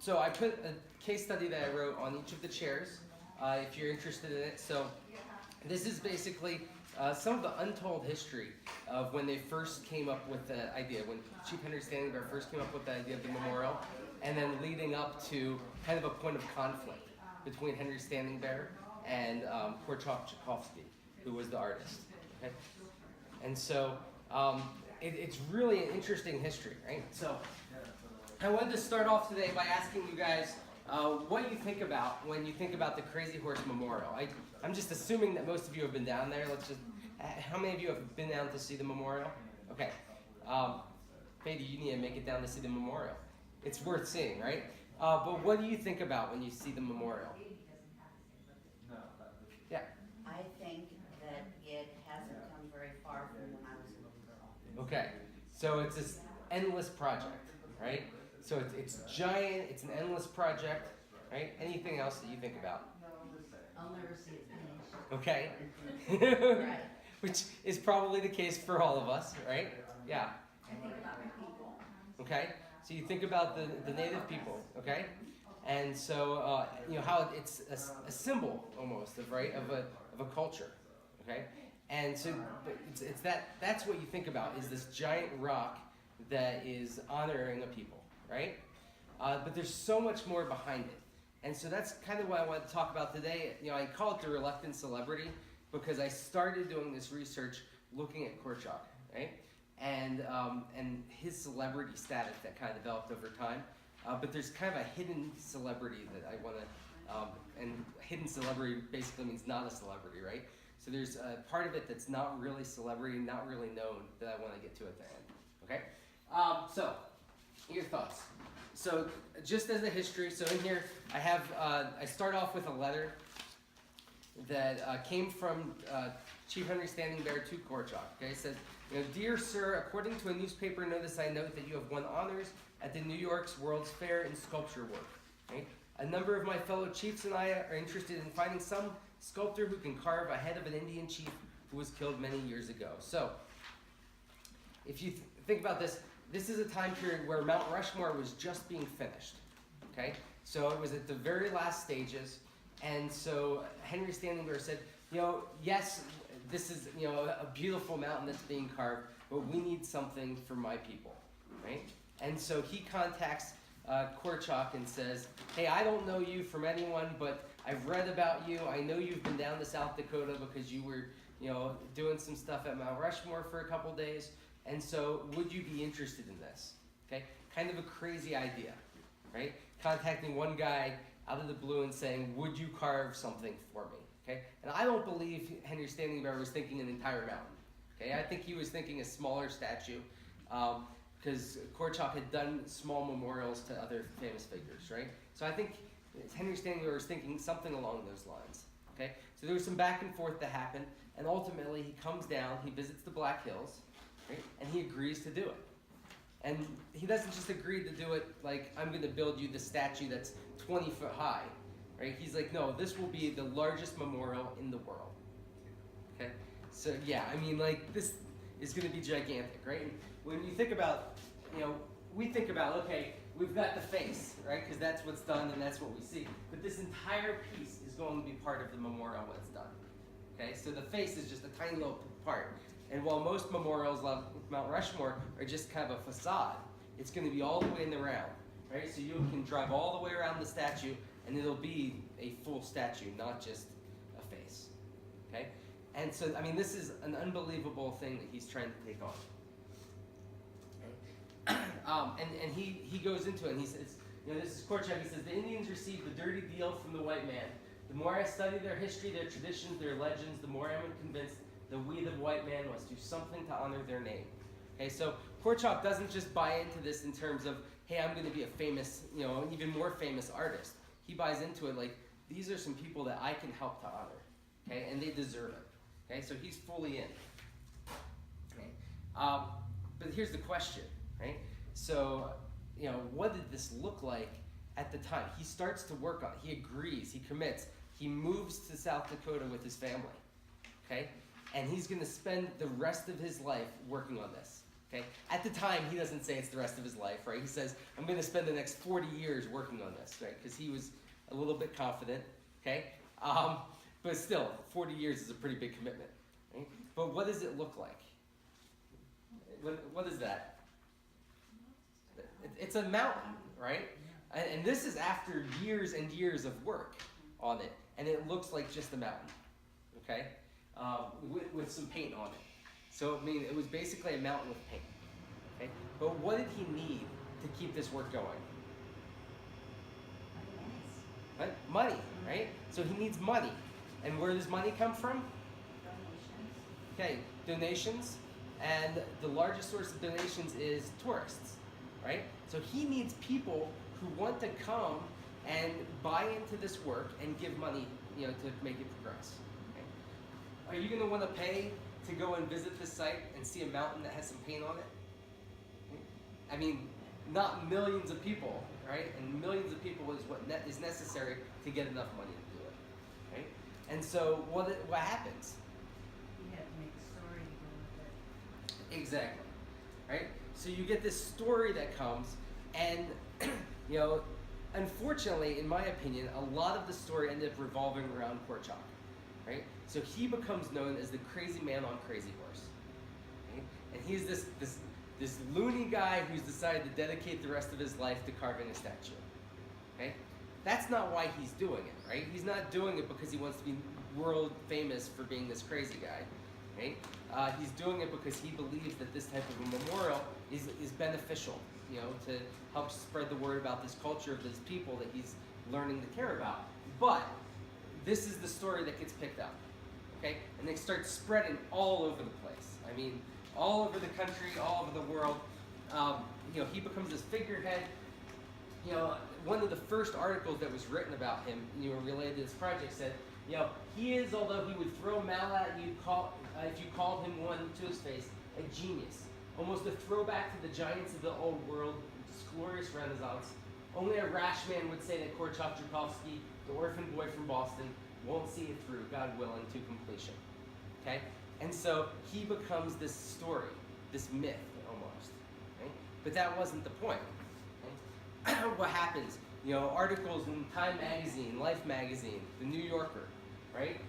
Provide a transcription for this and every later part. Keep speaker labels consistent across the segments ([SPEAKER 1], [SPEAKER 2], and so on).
[SPEAKER 1] So I put a case study that I wrote on each of the chairs, if you're interested in it. So this is basically some of the untold history of when they first came up with the idea, when Chief Henry Standing Bear first came up with the idea of the memorial, and then leading up to kind of a point of conflict between Henry Standing Bear and Korchak Tchaikovsky, who was the artist. Okay? And so it's really an interesting history, right? So I wanted to start off today by asking you guys what you think about when you think about the Crazy Horse Memorial. I'm just assuming that most of you have been down there. How many of you have been down to see the memorial? Okay. Maybe you need to make it down to see the memorial. It's worth seeing, right? But what do you think about when you see the memorial? Yeah.
[SPEAKER 2] I think that it hasn't come very far from when I was a little girl.
[SPEAKER 1] Okay. So it's this endless project, right? So it's giant. It's an endless project, right? Anything else that you think about?
[SPEAKER 2] I'll never see it finished.
[SPEAKER 1] Okay.
[SPEAKER 2] Right.
[SPEAKER 1] Which is probably the case for all of us, right? Yeah.
[SPEAKER 2] I think about my people.
[SPEAKER 1] Okay. So you think about the native people, okay? And so how it's a symbol almost of a culture, okay? And so it's that's what you think about is this giant rock that is honoring a people, right? But there's so much more behind it. And so that's kind of what I want to talk about today. I call it the reluctant celebrity because I started doing this research looking at Korchak, right? And his celebrity status that kind of developed over time. But there's kind of a hidden celebrity that I want to, and hidden celebrity basically means not a celebrity, right? So there's a part of it that's not really celebrity, not really known that I want to get to at the end, okay? So, your thoughts. So, just as a history, so in here I have, I start off with a letter that came from Chief Henry Standing Bear to Korchak, okay? It says, Dear Sir, according to a newspaper notice, I note that you have won honors at the New York's World's Fair in sculpture work. Okay? A number of my fellow chiefs and I are interested in finding some sculptor who can carve a head of an Indian chief who was killed many years ago. So, if you think about this, this is a time period where Mount Rushmore was just being finished. Okay? So it was at the very last stages, and so Henry Standing Bear said, yes, this is a beautiful mountain that's being carved, but we need something for my people, right? And so he contacts Korchak and says, hey, I don't know you from anyone, but I've read about you. I know you've been down to South Dakota because you were doing some stuff at Mount Rushmore for a couple days, and so would you be interested in this? Okay, kind of a crazy idea, right? Contacting one guy out of the blue and saying, would you carve something for me? Okay, and I don't believe Henry Standing Bear was thinking an entire mountain. Okay, I think he was thinking a smaller statue, because Korchak had done small memorials to other famous figures, right? So I think Henry Standing Bear was thinking something along those lines. Okay, so there was some back and forth that happened, and ultimately he comes down, he visits the Black Hills, right, and he agrees to do it. And he doesn't just agree to do it like, I'm going to build you the statue that's 20 foot high. Right? He's like, no, this will be the largest memorial in the world. Okay? So yeah, I mean, like, this is going to be gigantic, right? And when you think about, we think about, okay, we've got the face, right? Because that's what's done and that's what we see. But this entire piece is going to be part of the memorial when it's done. Okay? So the face is just a tiny little part. And while most memorials like Mount Rushmore are just kind of a facade, it's going to be all the way in the round, right? So you can drive all the way around the statue and it'll be a full statue, not just a face, okay? And so, I mean, this is an unbelievable thing that he's trying to take on. Okay? And he goes into it, and he says, this is Korchak, he says, the Indians received the dirty deal from the white man. The more I study their history, their traditions, their legends, the more I'm convinced that we, the white man, must do something to honor their name. Okay, so Korchak doesn't just buy into this in terms of, hey, I'm going to be a famous, an even more famous artist. He buys into it like, these are some people that I can help to honor, okay, and they deserve it, okay, so he's fully in, okay, but here's the question, right, so, what did this look like at the time? He starts to work on it, he agrees, he commits, he moves to South Dakota with his family, okay, and he's going to spend the rest of his life working on this, Okay? At the time, he doesn't say it's the rest of his life, right? He says, I'm going to spend the next 40 years working on this, right? Because he was a little bit confident, okay? But still, 40 years is a pretty big commitment, right? But what does it look like? What is that? It's a mountain, right? And this is after years and years of work on it, and it looks like just a mountain, okay? With some paint on it. So, I mean, it was basically a mountain with paint, okay? But what did he need to keep this work going? Right? Money, right? So he needs money. And where does money come from?
[SPEAKER 2] Donations.
[SPEAKER 1] Okay, donations. And the largest source of donations is tourists, right? So he needs people who want to come and buy into this work and give money, to make it progress. Okay? Are you going to want to pay to go and visit this site and see a mountain that has some paint on it? I mean, not millions of people, right? And millions of people is what is necessary to get enough money to do it, right? And so what happens?
[SPEAKER 2] You have to make a story to go with it.
[SPEAKER 1] Exactly, right? So you get this story that comes, and unfortunately, in my opinion, a lot of the story ended up revolving around Korchak, right? So he becomes known as the crazy man on Crazy Horse, right? And he's this loony guy who's decided to dedicate the rest of his life to carving a statue, okay? That's not why he's doing it, right? He's not doing it because he wants to be world famous for being this crazy guy, right? He's doing it because he believes that this type of a memorial is beneficial, to help spread the word about this culture of these people that he's learning to care about. But this is the story that gets picked up, okay? And they start spreading all over the place. I mean, all over the country, all over the world. He becomes this figurehead. One of the first articles that was written about him, related to this project said, he is, although he would throw mal at you, if you called him one to his face, a genius. Almost a throwback to the giants of the old world, this glorious Renaissance. Only a rash man would say that Korchak Tchaikovsky, the orphan boy from Boston, won't see it through, God willing, to completion. Okay? And so he becomes this story, this myth, almost. Right? But that wasn't the point. Right? What happens? Articles in Time Magazine, Life Magazine, The New Yorker, right?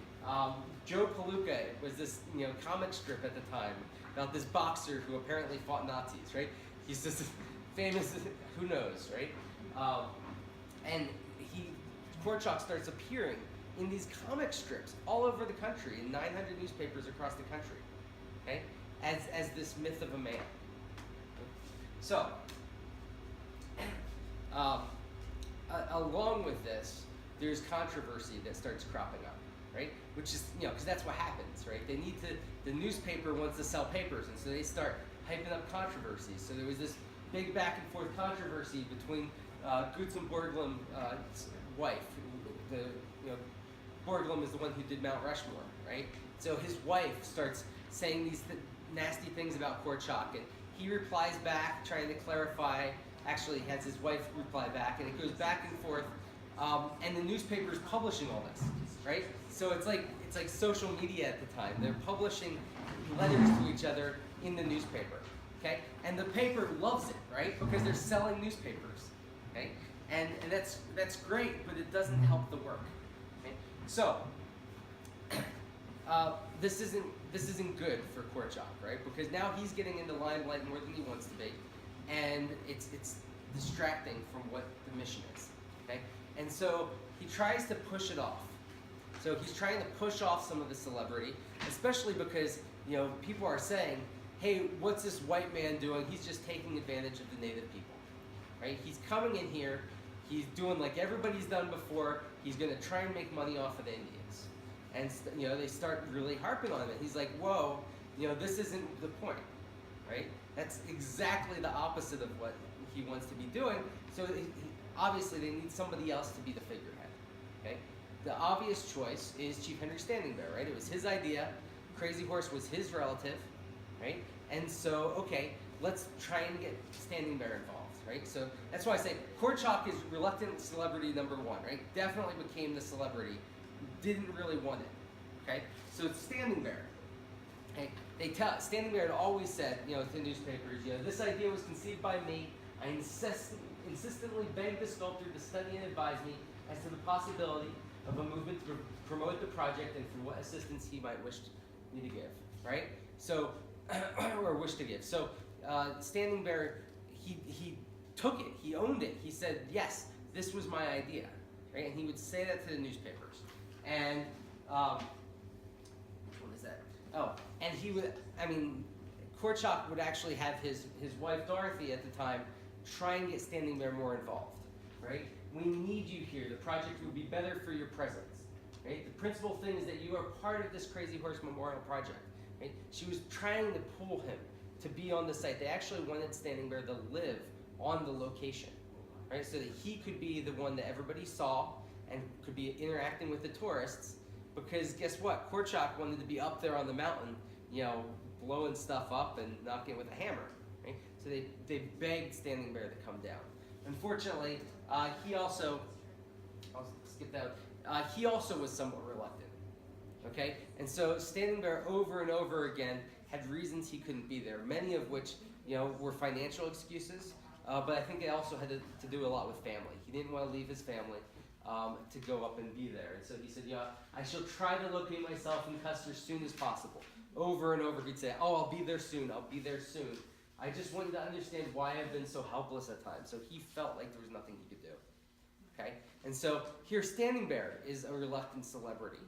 [SPEAKER 1] Joe Palooka was this, comic strip at the time about this boxer who apparently fought Nazis, right? He's this famous, who knows, right? And Korchak starts appearing in these comic strips all over the country, in 900 newspapers across the country, okay? As this myth of a man. So, along with this, there's controversy that starts cropping up, right? Which is, because that's what happens, right? The newspaper wants to sell papers, and so they start hyping up controversies. So there was this big back and forth controversy between Gutzon Borglum's wife. Borglum is the one who did Mount Rushmore, right? So his wife starts saying these nasty things about Korchak, and he replies back, trying to clarify. Actually, he has his wife reply back, and it goes back and forth. And the newspaper is publishing all this, right? So it's like social media at the time. They're publishing letters to each other in the newspaper, okay? And the paper loves it, right? Because they're selling newspapers, okay? And that's great, but it doesn't help the work. Okay? So this isn't good for Korchak, right? Because now he's getting into limelight more than he wants to be, and it's distracting from what the mission is. Okay? And so he tries to push it off. So he's trying to push off some of the celebrity, especially because people are saying, "Hey, what's this white man doing? He's just taking advantage of the native people." Right? He's coming in here. He's doing like everybody's done before. He's going to try and make money off of the Indians. And they start really harping on it. He's like, "Whoa, this isn't the point." Right? That's exactly the opposite of what he wants to be doing. So obviously they need somebody else to be the figurehead. Okay? The obvious choice is Chief Henry Standing Bear, right? It was his idea. Crazy Horse was his relative, right? And so, okay, let's try and get Standing Bear involved, right? So that's why I say Korchak is reluctant celebrity number one, right? Definitely became the celebrity. Didn't really want it, okay? So it's Standing Bear. Okay? Standing Bear had always said, you know, to newspapers, you know, this idea was conceived by me. I insistently begged the sculptor to study and advise me as to the possibility of a movement to promote the project and for what assistance he might wish me to give, right? So, or wish to give. So, Standing Bear, he took it, he owned it. He said, yes, this was my idea, right? And he would say that to the newspapers. And, which one is that? Oh, and he would, I mean, Korchak would actually have his wife Dorothy at the time try and get Standing Bear more involved, right? We need you here. The project would be better for your presence, right? The principal thing is that you are part of this Crazy Horse Memorial Project, right? She was trying to pull him to be on the site. They actually wanted Standing Bear to live on the location, right? So that he could be the one that everybody saw and could be interacting with the tourists, because guess what? Korchak wanted to be up there on the mountain, you know, blowing stuff up and knocking it with a hammer, right? So they begged Standing Bear to come down. Unfortunately, he also, I'll skip that, he also was somewhat reluctant, okay? And so Standing Bear over and over again had reasons he couldn't be there, many of which, you know, were financial excuses, but I think it also had to do a lot with family. He didn't want to leave his family to go up and be there. And so he said, yeah, I shall try to locate myself in Custer as soon as possible. Over and over he'd say, oh, I'll be there soon, I'll be there soon. I just want you to understand why I've been so helpless at times. So he felt like there was nothing he could do, okay? And so here Standing Bear is a reluctant celebrity,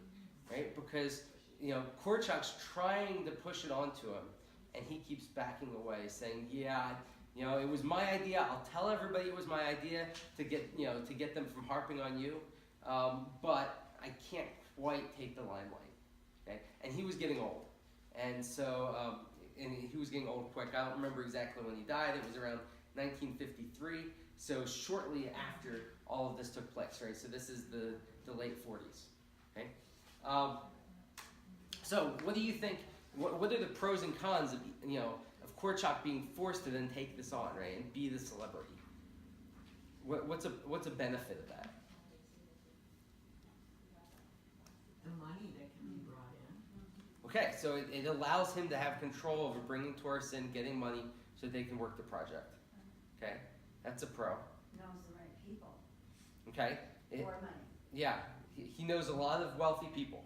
[SPEAKER 1] right? Because, you know, Korchak's trying to push it onto him, and he keeps backing away, saying, yeah, you know, it was my idea. I'll tell everybody it was my idea to get, you know, to get them from harping on you, but I can't quite take the limelight, okay? And he was getting old, and so, and he was getting old quick. I don't remember exactly when he died. It was around 1953, so shortly after all of this took place, right? So this is the late 40s, okay? So what do you think, what are the pros and cons of, you know, of Korchak being forced to then take this on, right, and be the celebrity? What's a benefit of that?
[SPEAKER 3] The money that can be brought in.
[SPEAKER 1] Okay, so it allows him to have control over bringing tourists in, getting money, so they can work the project. Okay, that's a pro.
[SPEAKER 2] Knows the right people.
[SPEAKER 1] Okay.
[SPEAKER 2] More money.
[SPEAKER 1] Yeah, he knows a lot of wealthy people,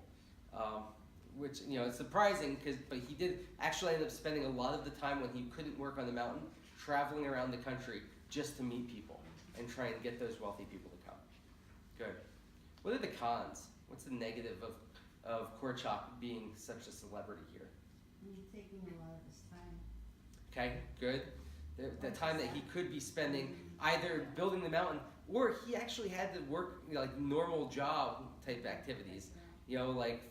[SPEAKER 1] which, you know, it's surprising, but he did actually end up spending a lot of the time when he couldn't work on the mountain, traveling around the country just to meet people and try and get those wealthy people to come. Good. What are the cons? What's the negative of Korchak being such a celebrity here?
[SPEAKER 2] He's taking a lot of his time.
[SPEAKER 1] Okay, good. The time that he could be spending either building the mountain, or he actually had to work, you know, like normal job type activities, you know, like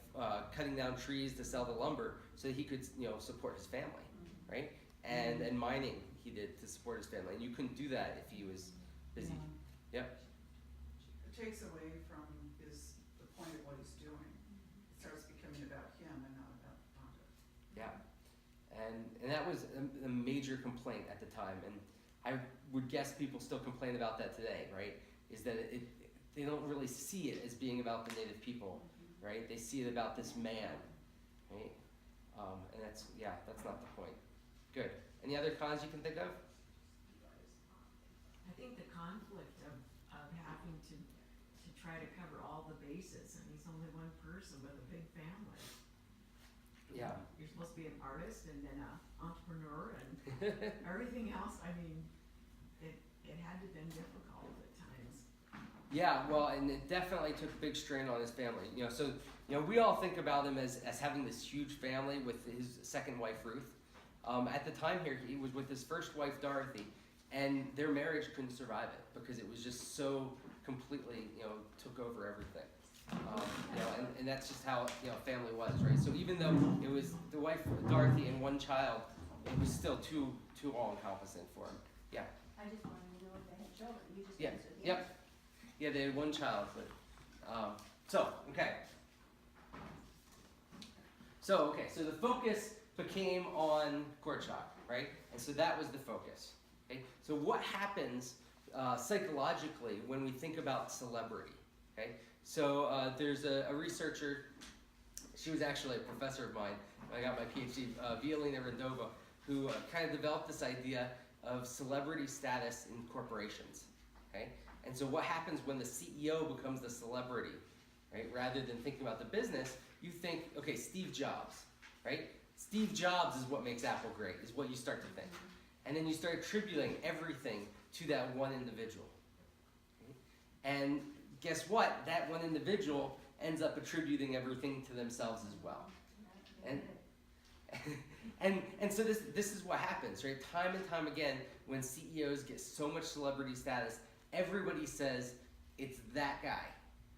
[SPEAKER 1] cutting down trees to sell the lumber so that he could, you know, support his family, right? And mining he did to support his family, and you couldn't do that if he was busy. Yep.
[SPEAKER 4] It takes away from the point of what he's doing. It starts becoming about him and not about the project.
[SPEAKER 1] Yeah. And that was a major complaint at the time, and I would guess people still complain about that today, right? Is that they don't really see it as being about the native people, right? They see it about this man, right? And that's not the point. Good. Any other cons you can think of?
[SPEAKER 3] I think the conflict of having to try to cover all the bases, and he's only one person with a big family.
[SPEAKER 1] Yeah.
[SPEAKER 3] You're supposed to be an artist and then an entrepreneur and everything else. I mean, it had to have been difficult at times.
[SPEAKER 1] Yeah, well, and it definitely took a big strain on his family. You know, so, you know, we all think about him as having this huge family with his second wife, Ruth. At the time here, he was with his first wife, Dorothy, and their marriage couldn't survive it because it was just so completely, you know, took over everything. You know, and that's just how, you know, family was, right? So even though it was the wife, Dorothy, and one child, it was still too all-encompassing for him. Yeah.
[SPEAKER 2] I just wanted to know if they had children. You just
[SPEAKER 1] Yeah.
[SPEAKER 2] answered yes.
[SPEAKER 1] Yep. Yeah, they had one child, but okay. So the focus became on Korchak, right? And so that was the focus. Okay. So what happens psychologically when we think about celebrity? Okay. So there's a researcher. She was actually a professor of mine, I got my PhD, Violina Rendova, who kind of developed this idea of celebrity status in corporations, okay? And so what happens when the CEO becomes the celebrity, right? Rather than thinking about the business, you think, okay, Steve Jobs, right? Steve Jobs is what makes Apple great, is what you start to think. And then you start attributing everything to that one individual. Okay? And guess what? That one individual ends up attributing everything to themselves as well. And so this is what happens, right? Time and time again, when CEOs get so much celebrity status, everybody says it's that guy,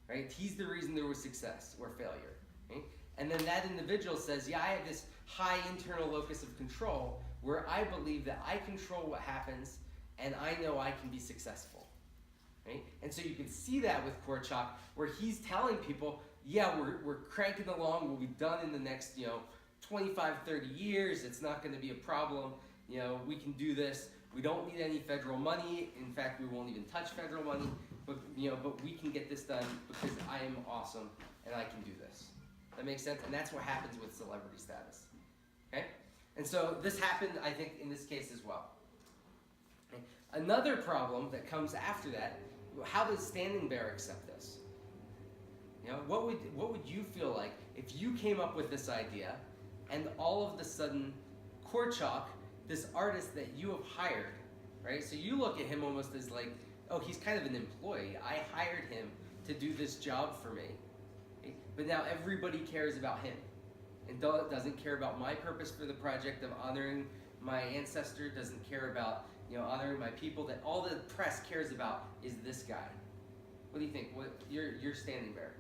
[SPEAKER 1] right? He's the reason there was success or failure, right? And then that individual says, yeah, I have this high internal locus of control where I believe that I control what happens and I know I can be successful, right? And so you can see that with Korchak, where he's telling people, yeah, we're cranking along, we'll be done in the next, 25, 30 years, it's not going to be a problem, we can do this, we don't need any federal money, in fact, we won't even touch federal money, but we can get this done because I am awesome and I can do this. That makes sense? And that's what happens with celebrity status, okay? And so this happened, I think, in this case as well. Okay? Another problem that comes after that, how does Standing Bear accept this? What would you feel like if you came up with this idea and all of a sudden Korchak, this artist that you have hired, right? So you look at him almost as like, oh, he's kind of an employee. I hired him to do this job for me. Okay? But now everybody cares about him and doesn't care about my purpose for the project of honoring my ancestor, doesn't care about honoring my people, that all the press cares about is this guy. What do you think? What you're Standing Bear?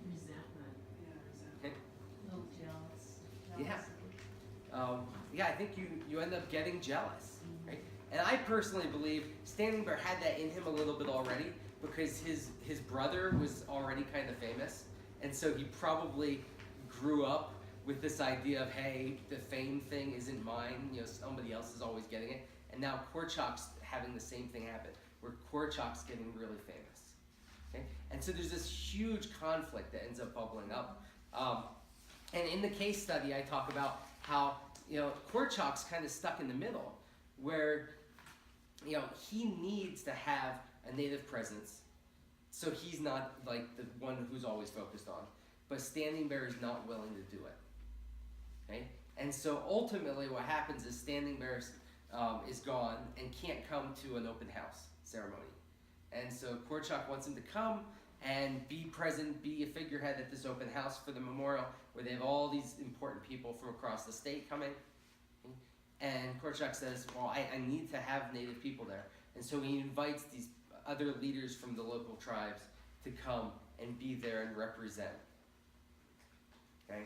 [SPEAKER 3] Resentment.
[SPEAKER 4] Yeah,
[SPEAKER 1] Okay.
[SPEAKER 2] A little jealous.
[SPEAKER 1] Yeah, I think you end up getting jealous, right? And I personally believe Standing Bear had that in him a little bit already because his brother was already kind of famous, and so he probably grew up with this idea of, hey, the fame thing isn't mine, somebody else is always getting it, and now Korchak's having the same thing happen, where Korchak's getting really famous, okay? And so there's this huge conflict that ends up bubbling up. And in the case study, I talk about how, Korchak's kind of stuck in the middle, where, he needs to have a native presence, so he's not like the one who's always focused on, but Standing Bear is not willing to do it, okay? And so ultimately what happens is Standing Bear is gone and can't come to an open house ceremony. And so Korchak wants him to come and be present, be a figurehead at this open house for the memorial, where they have all these important people from across the state coming. And Korchak says, well, I need to have native people there. And so he invites these other leaders from the local tribes to come and be there and represent. Okay?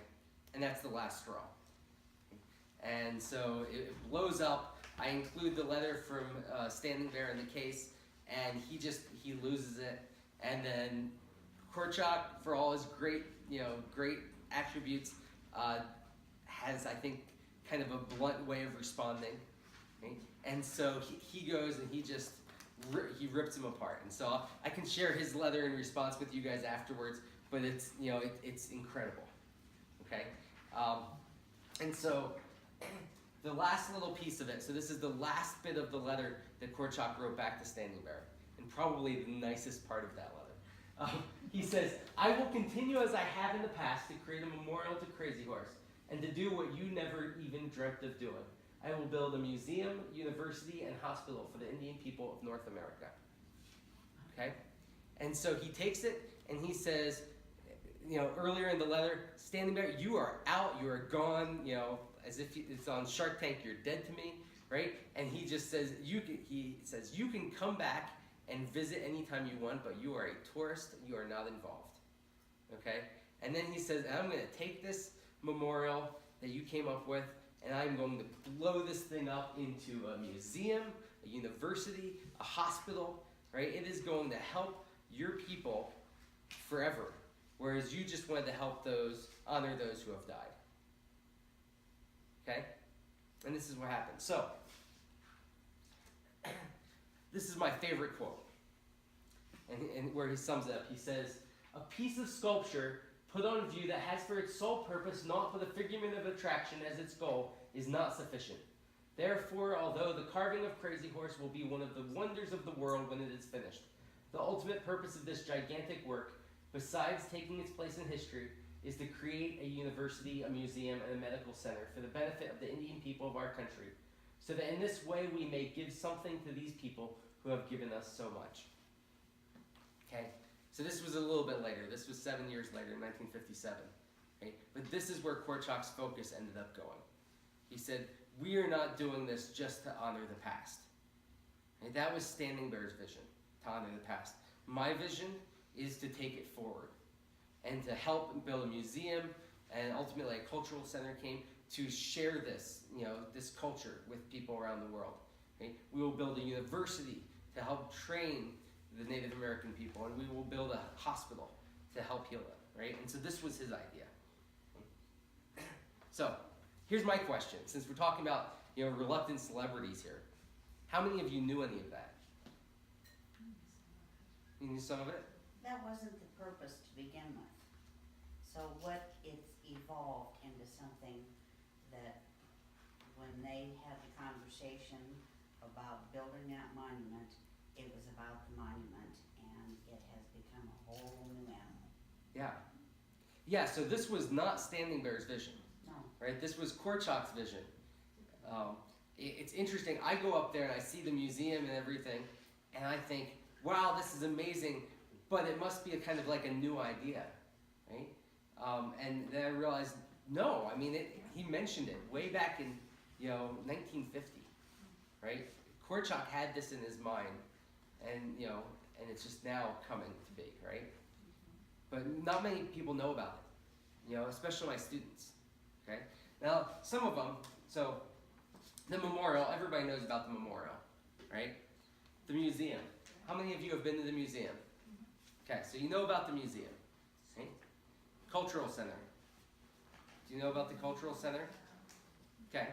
[SPEAKER 1] And that's the last straw. And so it blows up. I include the letter from Standing Bear in the case, and he loses it. And then Korchak, for all his great attributes, has, I think, kind of a blunt way of responding. Okay? And so he goes and he rips him apart. And so I can share his letter in response with you guys afterwards, but it's it's incredible. Okay, and so the last little piece of it. So this is the last bit of the letter that Korchak wrote back to Standing Bear, and probably the nicest part of that letter. He says, "I will continue as I have in the past to create a memorial to Crazy Horse, and to do what you never even dreamt of doing. I will build a museum, university, and hospital for the Indian people of North America." Okay? And so he takes it and he says, earlier in the letter, Standing Bear, you are out, you are gone, as if it's on Shark Tank, you're dead to me, right? And he just says, you can come back and visit anytime you want, but you are a tourist, you are not involved. Okay? And then he says, I'm going to take this memorial that you came up with, and I'm going to blow this thing up into a museum, a university, a hospital, right? It is going to help your people forever, whereas you just wanted to help honor those who have died. Okay? And this is what happened. So, this is my favorite quote, and where he sums it up. He says, "A piece of sculpture put on view that has for its sole purpose not for the figment of attraction as its goal is not sufficient. Therefore, although the carving of Crazy Horse will be one of the wonders of the world when it is finished, the ultimate purpose of this gigantic work, besides taking its place in history, is to create a university, a museum, and a medical center for the benefit of the Indian people of our country, so that in this way we may give something to these people who have given us so much. Okay, so this was a little bit later. This was 7 years later, in 1957. Okay? But this is where Korchak's focus ended up going. He said, we are not doing this just to honor the past. And that was Standing Bear's vision, to honor the past. My vision is to take it forward and to help build a museum, and ultimately a cultural center came to share this, this culture with people around the world. Okay? We will build a university to help train the Native American people, and we will build a hospital to help heal them, right? And so this was his idea. So, here's my question. Since we're talking about, reluctant celebrities here, how many of you knew any of that? You knew some of it?
[SPEAKER 2] That wasn't the purpose to begin with. So what it's evolved into something that when they had the conversation about building that monument, it was about the monument, and it has become a whole new animal.
[SPEAKER 1] Yeah. Yeah, so this was not Standing Bear's vision,
[SPEAKER 2] No.
[SPEAKER 1] right? This was Korchak's vision. It's interesting. I go up there and I see the museum and everything, and I think, wow, this is amazing, but it must be a kind of like a new idea, right? And then I realized, no, I mean, he mentioned it way back in, 1950, right? Korchak had this in his mind, and and it's just now coming to be, right? But not many people know about it, especially my students, okay? Now, some of them, so the memorial, everybody knows about the memorial, right? The museum. How many of you have been to the museum? Okay, so you know about the museum, right? Cultural center. Do you know about the cultural center? Okay.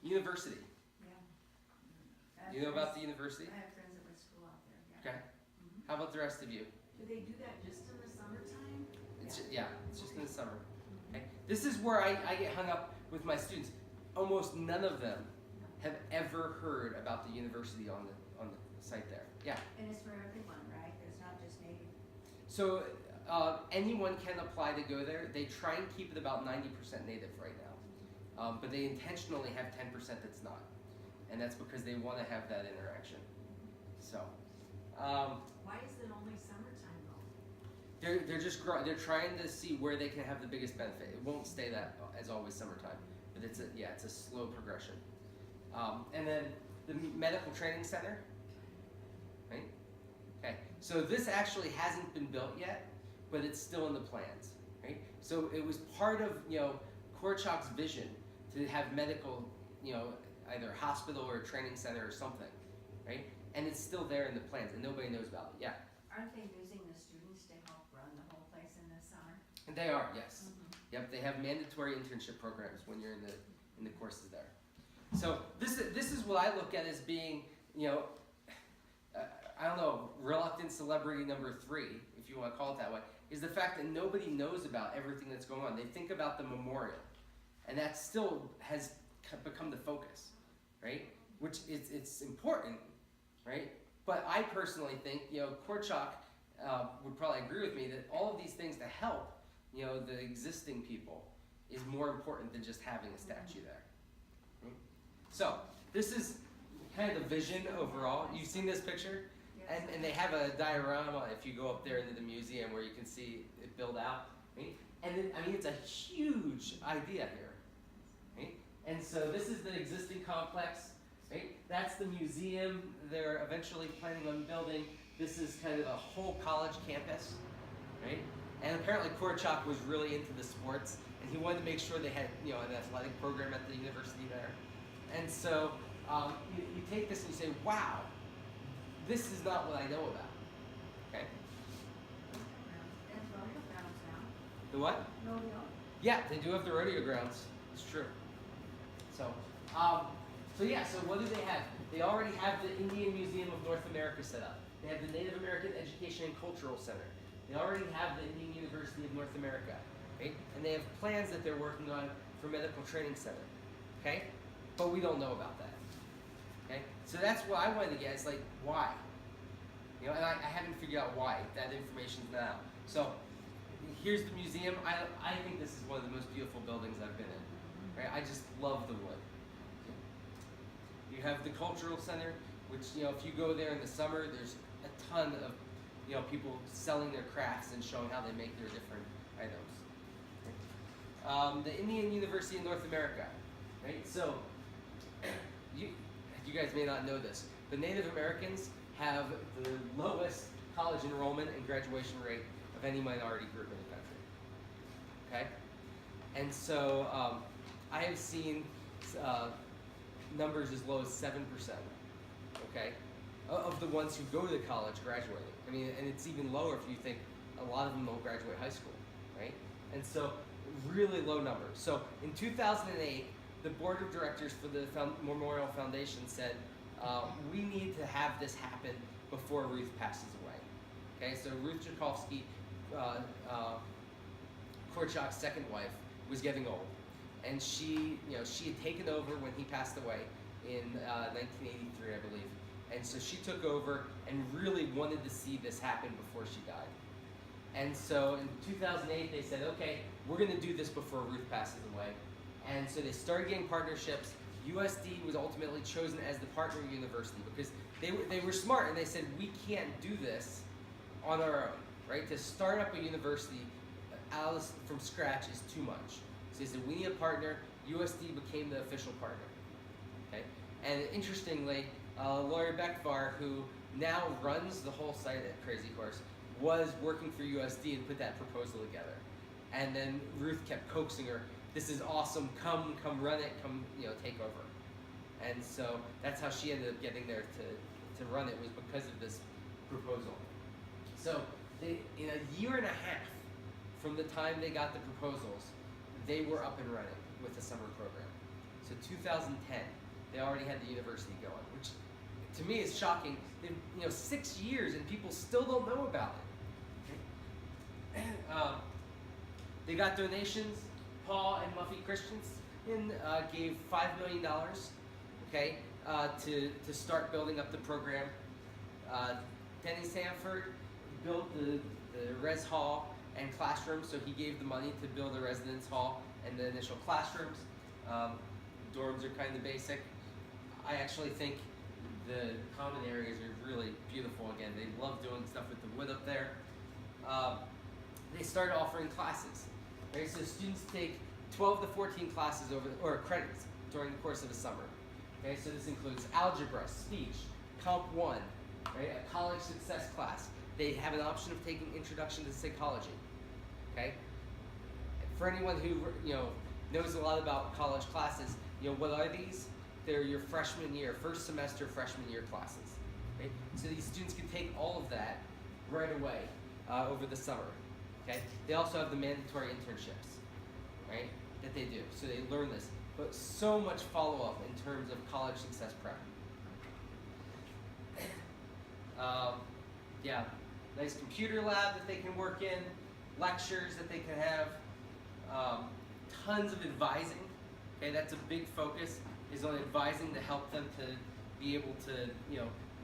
[SPEAKER 1] University.
[SPEAKER 5] Yeah.
[SPEAKER 1] Do you know about the university?
[SPEAKER 5] I have friends that went to school out there, yeah.
[SPEAKER 1] Okay. How about the rest of you?
[SPEAKER 3] Do they do that just in the summertime?
[SPEAKER 1] It's just in the summer. Okay. This is where I get hung up with my students. Almost none of them have ever heard about the university on the site there. Yeah.
[SPEAKER 5] And it's for everyone, right? It's not just Native.
[SPEAKER 1] So anyone can apply to go there. They try and keep it about 90% native right now, but they intentionally have 10% that's not, and that's because they want to have that interaction. So.
[SPEAKER 3] Why is it only summertime though?
[SPEAKER 1] They're trying to see where they can have the biggest benefit. It won't stay that as always summertime, but it's a slow progression. And then the medical training center, right? Okay, so this actually hasn't been built yet, but it's still in the plans, right? So it was part of Korchak's vision to have medical, either a hospital or a training center or something, right? And it's still there in the plans, and nobody knows about it. Yeah.
[SPEAKER 5] Aren't they using the students to help run the whole place in the summer?
[SPEAKER 1] And they are, yes. Yep, they have mandatory internship programs when you're in the courses there. So this is what I look at as being, I don't know, reluctant celebrity number 3, if you want to call it that way, is the fact that nobody knows about everything that's going on. They think about the memorial, and that still has become the focus, right? Which it's important, right? But I personally think, Korchak would probably agree with me that all of these things to help, the existing people is more important than just having a statue there. So this is kind of the vision overall. You've seen this picture?
[SPEAKER 5] Yes.
[SPEAKER 1] And they have a diorama if you go up there into the museum where you can see it build out. Right? And it's a huge idea here. Right? And so this is the existing complex. Right? That's the museum they're eventually planning on building. This is kind of a whole college campus. Right? And apparently Korchak was really into the sports, and he wanted to make sure they had an athletic program at the university there. And so you take this and you say, wow, this is not what I know about. Okay?
[SPEAKER 5] And rodeo grounds now.
[SPEAKER 1] The what?
[SPEAKER 5] Rodeo.
[SPEAKER 1] Yeah, they do have the rodeo grounds. It's true. So what do they have? They already have the Indian Museum of North America set up. They have the Native American Education and Cultural Center. They already have the Indian University of North America, right? And they have plans that they're working on for medical training center, okay? But we don't know about that, okay? So that's what I wanted to get, is like, why? You know, and I haven't figured out why. That information's not out. So here's the museum. I think this is one of the most beautiful buildings I've been in, right? I just love the wood. You have the cultural center, which, you know, if you go there in the summer, there's a ton of, you know, people selling their crafts and showing how they make their different items. The Indian University of North America, right? So, you guys may not know this, but Native Americans have the lowest college enrollment and graduation rate of any minority group in the country. Okay, and so I have seen numbers as low as 7%. Okay, of the ones who go to college graduating. I mean, and it's even lower if you think a lot of them don't graduate high school, right? And so, really low numbers. So in 2008, the board of directors for the Memorial Foundation said, we need to have this happen before Ruth passes away. Okay, so Ruth Joukowsky, Korchak's second wife, was getting old, and she had taken over when he passed away in 1983, I believe. And so she took over and really wanted to see this happen before she died. And so in 2008, they said, okay, we're going to do this before Ruth passes away. And so they started getting partnerships. USD was ultimately chosen as the partner university because they were smart, and they said, we can't do this on our own, right? To start up a university from scratch is too much. So they said, we need a partner. USD became the official partner. Okay? And interestingly, Laurie Beckvar, who now runs the whole site at Crazy Horse, was working for USD and put that proposal together. And then Ruth kept coaxing her, this is awesome, come run it, come, take over. And so that's how she ended up getting there to run it, was because of this proposal. So in a year and a half from the time they got the proposals, they were up and running with the summer program. So 2010, they already had the university going, which to me is shocking. 6 years and people still don't know about it. They got donations. Paul and Muffy Christensen gave $5 million, okay, to start building up the program. Denny Sanford built the res hall and classrooms, so he gave the money to build the residence hall and the initial classrooms. Dorms are kind of basic. I actually think the common areas are really beautiful. Again, they love doing stuff with the wood up there. They started offering classes. Right? So students take 12 to 14 classes or credits during the course of the summer. Okay, so this includes algebra, speech, Comp 1, right? A college success class. They have an option of taking Introduction to Psychology. Okay? For anyone who knows a lot about college classes, what are these? They're your freshman year, first semester freshman year classes. Right? So these students can take all of that right away over the summer. Okay? They also have the mandatory internships, right, that they do. So they learn this. But so much follow-up in terms of college success prep. Nice computer lab that they can work in, lectures that they can have, tons of advising. Okay, that's a big focus, is on advising to help them to be able to,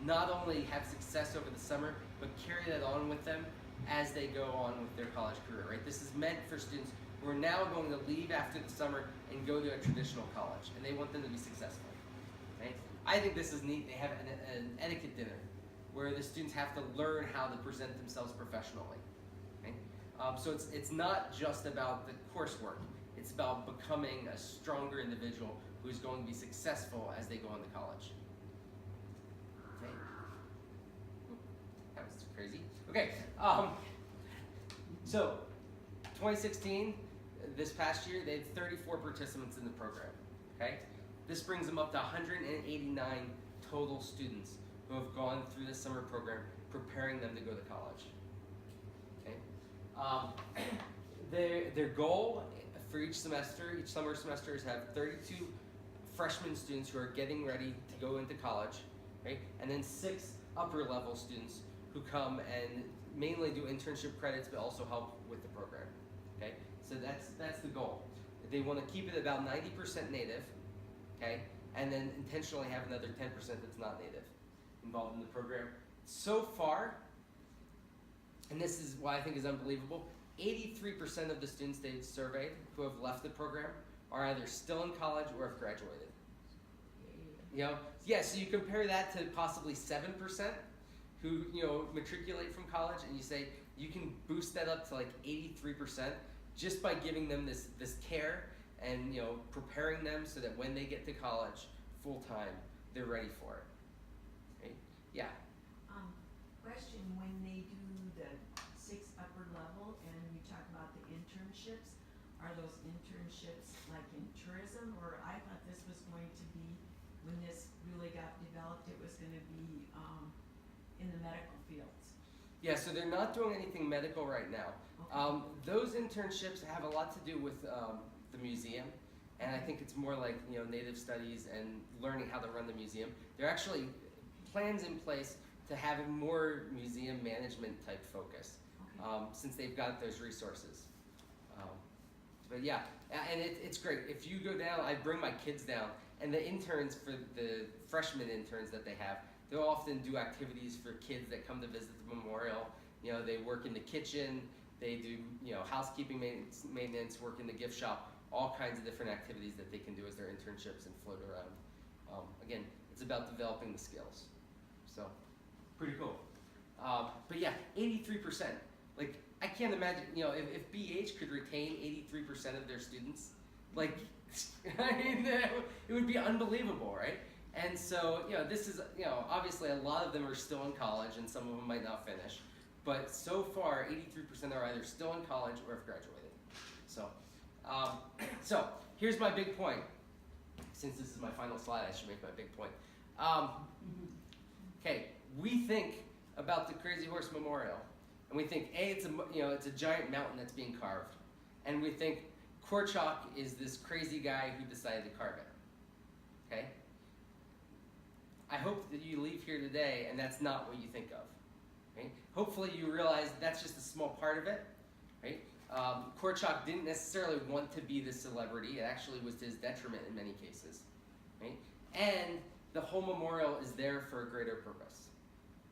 [SPEAKER 1] not only have success over the summer, but carry that on with them as they go on with their college career, right? This is meant for students who are now going to leave after the summer and go to a traditional college, and they want them to be successful, right? I think this is neat. They have an etiquette dinner where the students have to learn how to present themselves professionally, right? So it's not just about the coursework. It's about becoming a stronger individual who is going to be successful as they go on to college. Okay. That was crazy. Okay. So 2016, this past year, they had 34 participants in the program. Okay. This brings them up to 189 total students who have gone through the summer program, preparing them to go to college. Okay. Their goal for each summer semester is to have 32 freshman students who are getting ready to go into college, right? And then 6 upper level students who come and mainly do internship credits, but also help with the program. Okay, so that's the goal. They want to keep it about 90% native, okay, and then intentionally have another 10% that's not native involved in the program. So far, and this is what I think is unbelievable, 83% of the students they've surveyed who have left the program are either still in college or have graduated. You know, yeah, so you compare that to possibly 7% who, you know, matriculate from college, and you say you can boost that up to like 83% just by giving them this care and, you know, preparing them so that when they get to college full time, they're ready for it. Right? Yeah.
[SPEAKER 3] Question, when they do the 6 upper level and you talk about the internships, are those internships like in tourism, or I thought this was going to be, when this really got developed, it was gonna be in the medical fields?
[SPEAKER 1] Yeah, so they're not doing anything medical right now.
[SPEAKER 3] Okay.
[SPEAKER 1] Those internships have a lot to do with the museum, and I think it's more like, you know, native studies and learning how to run the museum. There are actually plans in place to have a more museum management type focus,
[SPEAKER 3] Okay.
[SPEAKER 1] since they've got those resources. But yeah, and it's great. If you go down, I bring my kids down, and the interns, for the freshman interns that they have, they'll often do activities for kids that come to visit the memorial. You know, they work in the kitchen, they do, you know, housekeeping maintenance, work in the gift shop, all kinds of different activities that they can do as their internships and float around. Again, it's about developing the skills. So, pretty cool. But yeah, 83%. Like, I can't imagine, you know, if BH could retain 83% of their students, like, I mean, it would be unbelievable, right? And so, you know, this is, you know, obviously a lot of them are still in college and some of them might not finish. But so far, 83% are either still in college or have graduated. So, so here's my big point. Since this is my final slide, I should make my big point. Okay, we think about the Crazy Horse Memorial, and we think, it's a giant mountain that's being carved, and we think Korchak is this crazy guy who decided to carve it. Okay. I hope that you leave here today and that's not what you think of. Right? Hopefully you realize that's just a small part of it. Right? Korchak didn't necessarily want to be the celebrity. It actually was to his detriment in many cases. Right? And the whole memorial is there for a greater purpose.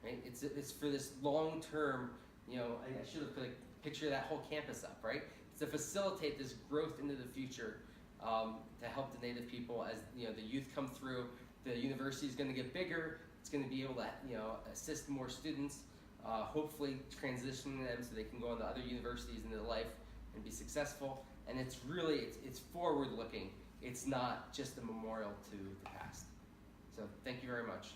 [SPEAKER 1] Right? It's for this long-term, you know, I should have put a picture of that whole campus up, right? It's to facilitate this growth into the future, to help the Native people as, you know, the youth come through. The university is going to get bigger. It's going to be able to, you know, assist more students, hopefully transitioning them so they can go on to other universities into life and be successful. And it's really, it's forward-looking. It's not just a memorial to the past. So thank you very much.